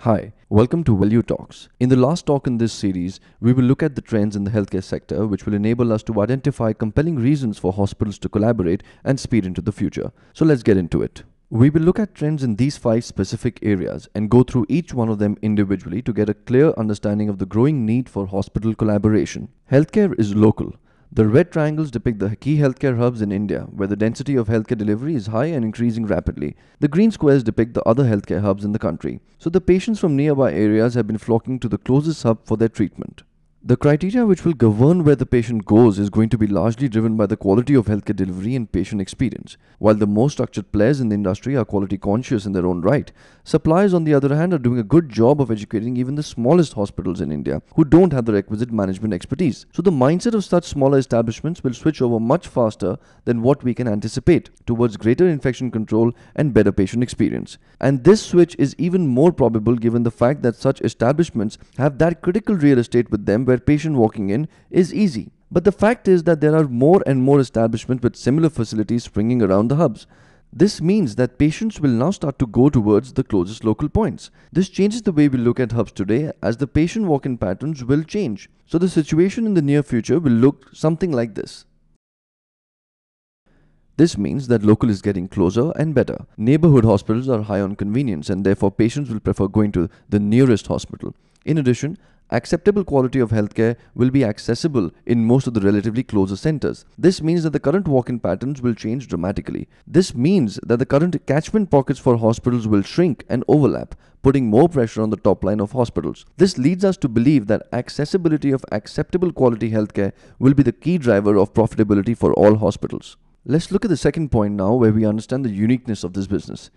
Hi, welcome to Welue Talks. In the last talk in this series, we will look at the trends in the healthcare sector which will enable us to identify compelling reasons for hospitals to collaborate and speed into the future. So let's get into it. We will look at trends in these 5 specific areas and go through each one of them individually to get a clear understanding of the growing need for hospital collaboration. Healthcare is local. The red triangles depict the key healthcare hubs in India, where the density of healthcare delivery is high and increasing rapidly. The green squares depict the other healthcare hubs in the country. So the patients from nearby areas have been flocking to the closest hub for their treatment. The criteria which will govern where the patient goes is going to be largely driven by the quality of healthcare delivery and patient experience. While the most structured players in the industry are quality conscious in their own right, suppliers on the other hand are doing a good job of educating even the smallest hospitals in India who don't have the requisite management expertise. So the mindset of such smaller establishments will switch over much faster than what we can anticipate towards greater infection control and better patient experience. And this switch is even more probable given the fact that such establishments have that critical real estate with them where patient walking in is easy. But the fact is that there are more and more establishments with similar facilities springing around the hubs. This means that patients will now start to go towards the closest local points. This changes the way we look at hubs today as the patient walk-in patterns will change. So the situation in the near future will look something like this. This means that local is getting closer and better. Neighborhood hospitals are high on convenience and therefore patients will prefer going to the nearest hospital. In addition, acceptable quality of healthcare will be accessible in most of the relatively closer centers. This means that the current walk-in patterns will change dramatically. This means that the current catchment pockets for hospitals will shrink and overlap, putting more pressure on the top line of hospitals. This leads us to believe that accessibility of acceptable quality healthcare will be the key driver of profitability for all hospitals. Let's look at the second point now where we understand the uniqueness of this business.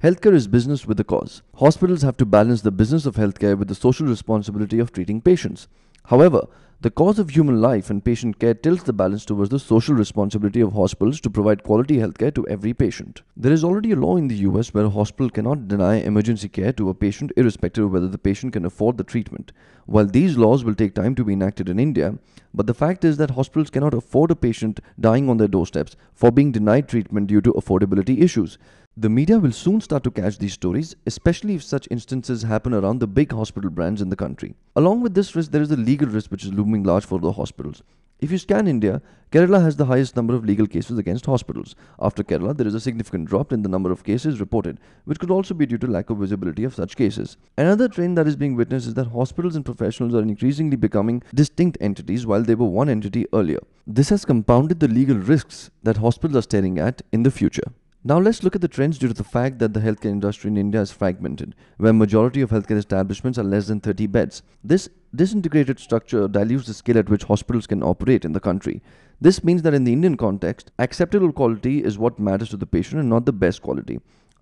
Healthcare is business with a cause. Hospitals have to balance the business of healthcare with the social responsibility of treating patients. However, the cause of human life and patient care tilts the balance towards the social responsibility of hospitals to provide quality healthcare to every patient. There is already a law in the US where a hospital cannot deny emergency care to a patient irrespective of whether the patient can afford the treatment. While these laws will take time to be enacted in India, but the fact is that hospitals cannot afford a patient dying on their doorsteps for being denied treatment due to affordability issues. The media will soon start to catch these stories, especially if such instances happen around the big hospital brands in the country. Along with this risk, there is a legal risk which is looming large for the hospitals. If you scan India, Kerala has the highest number of legal cases against hospitals. After Kerala, there is a significant drop in the number of cases reported, which could also be due to lack of visibility of such cases. Another trend that is being witnessed is that hospitals and professionals are increasingly becoming distinct entities while they were one entity earlier. This has compounded the legal risks that hospitals are staring at in the future. Now let's look at the trends due to the fact that the healthcare industry in India is fragmented, where majority of healthcare establishments are less than 30 beds. This disintegrated structure dilutes the scale at which hospitals can operate in the country. This means that in the Indian context, acceptable quality is what matters to the patient and not the best quality.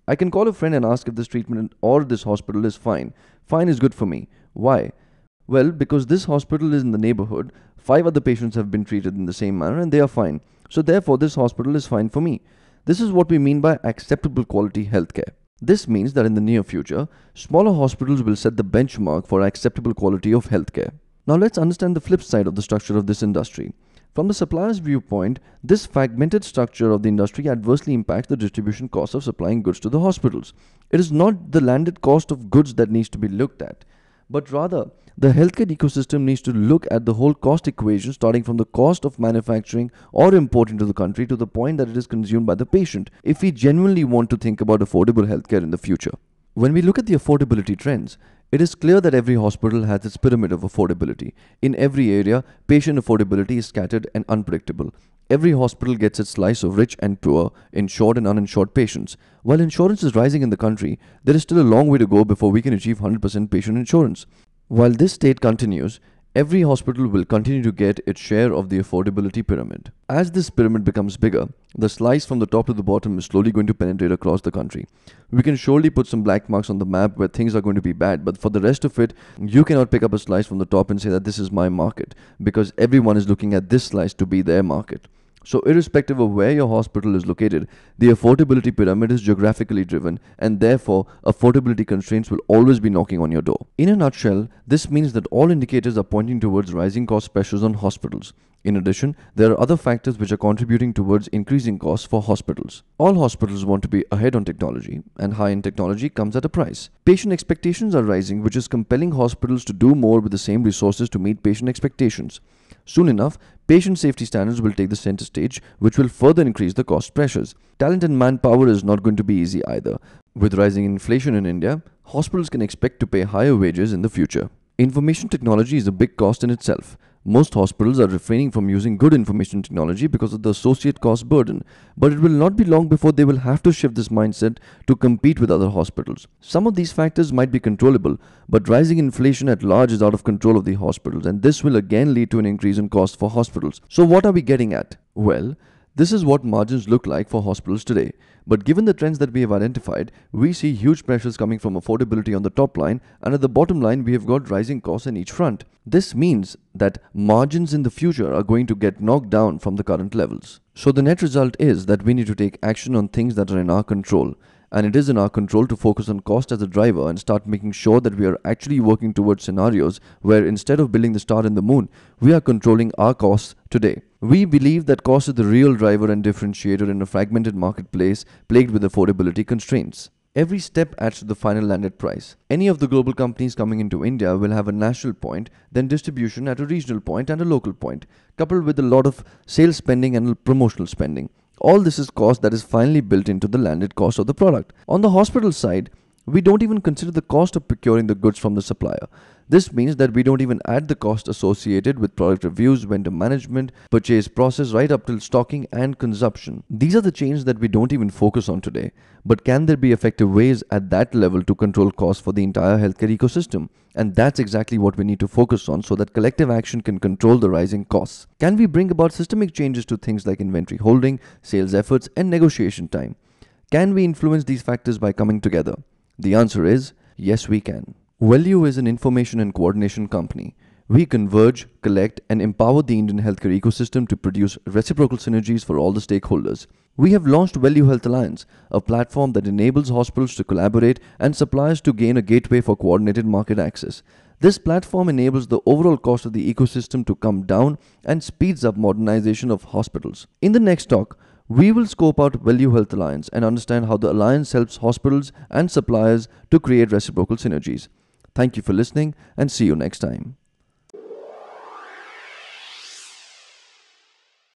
I can call a friend and ask if this treatment or this hospital is fine. Fine is good for me. Why? Well, because this hospital is in the neighborhood, 5 other patients have been treated in the same manner and they are fine. So therefore, this hospital is fine for me. This is what we mean by acceptable quality healthcare. This means that in the near future, smaller hospitals will set the benchmark for acceptable quality of healthcare. Now let's understand the flip side of the structure of this industry. From the supplier's viewpoint, this fragmented structure of the industry adversely impacts the distribution cost of supplying goods to the hospitals. It is not the landed cost of goods that needs to be looked at, but rather the healthcare ecosystem needs to look at the whole cost equation starting from the cost of manufacturing or importing to the country to the point that it is consumed by the patient if we genuinely want to think about affordable healthcare in the future. When we look at the affordability trends, it is clear that every hospital has its pyramid of affordability. In every area, patient affordability is scattered and unpredictable. Every hospital gets its slice of rich and poor, insured and uninsured patients. While insurance is rising in the country, there is still a long way to go before we can achieve 100% patient insurance. While this state continues, every hospital will continue to get its share of the affordability pyramid. As this pyramid becomes bigger, the slice from the top to the bottom is slowly going to penetrate across the country. We can surely put some black marks on the map where things are going to be bad, but for the rest of it, you cannot pick up a slice from the top and say that this is my market, because everyone is looking at this slice to be their market. So irrespective of where your hospital is located, the affordability pyramid is geographically driven and therefore affordability constraints will always be knocking on your door. In a nutshell, this means that all indicators are pointing towards rising cost pressures on hospitals. In addition, there are other factors which are contributing towards increasing costs for hospitals. All hospitals want to be ahead on technology, and high-end technology comes at a price. Patient expectations are rising, which is compelling hospitals to do more with the same resources to meet patient expectations. Soon enough, patient safety standards will take the center stage, which will further increase the cost pressures. Talent and manpower is not going to be easy either. With rising inflation in India, hospitals can expect to pay higher wages in the future. Information technology is a big cost in itself. Most hospitals are refraining from using good information technology because of the associate cost burden, but it will not be long before they will have to shift this mindset to compete with other hospitals. Some of these factors might be controllable, but rising inflation at large is out of control of the hospitals, and this will again lead to an increase in cost for hospitals. So what are we getting at? Well, this is what margins look like for hospitals today. But given the trends that we have identified, we see huge pressures coming from affordability on the top line, and at the bottom line, we have got rising costs on each front. This means that margins in the future are going to get knocked down from the current levels. So the net result is that we need to take action on things that are in our control. And it is in our control to focus on cost as a driver and start making sure that we are actually working towards scenarios where instead of building the star in the moon, we are controlling our costs today. We believe that cost is the real driver and differentiator in a fragmented marketplace plagued with affordability constraints. Every step adds to the final landed price. Any of the global companies coming into India will have a national point, then distribution at a regional point and a local point, coupled with a lot of sales spending and promotional spending. All this is cost that is finally built into the landed cost of the product. On the hospital side, we don't even consider the cost of procuring the goods from the supplier. This means that we don't even add the cost associated with product reviews, vendor management, purchase process, right up till stocking and consumption. These are the chains that we don't even focus on today. But can there be effective ways at that level to control costs for the entire healthcare ecosystem? And that's exactly what we need to focus on so that collective action can control the rising costs. Can we bring about systemic changes to things like inventory holding, sales efforts, and negotiation time? Can we influence these factors by coming together? The answer is yes, we can. Welue is an information and coordination company. We converge, collect, and empower the Indian healthcare ecosystem to produce reciprocal synergies for all the stakeholders. We have launched Welue Health Alliance, a platform that enables hospitals to collaborate and suppliers to gain a gateway for coordinated market access. This platform enables the overall cost of the ecosystem to come down and speeds up modernization of hospitals. In the next talk, we will scope out Welue Health Alliance and understand how the alliance helps hospitals and suppliers to create reciprocal synergies. Thank you for listening and see you next time.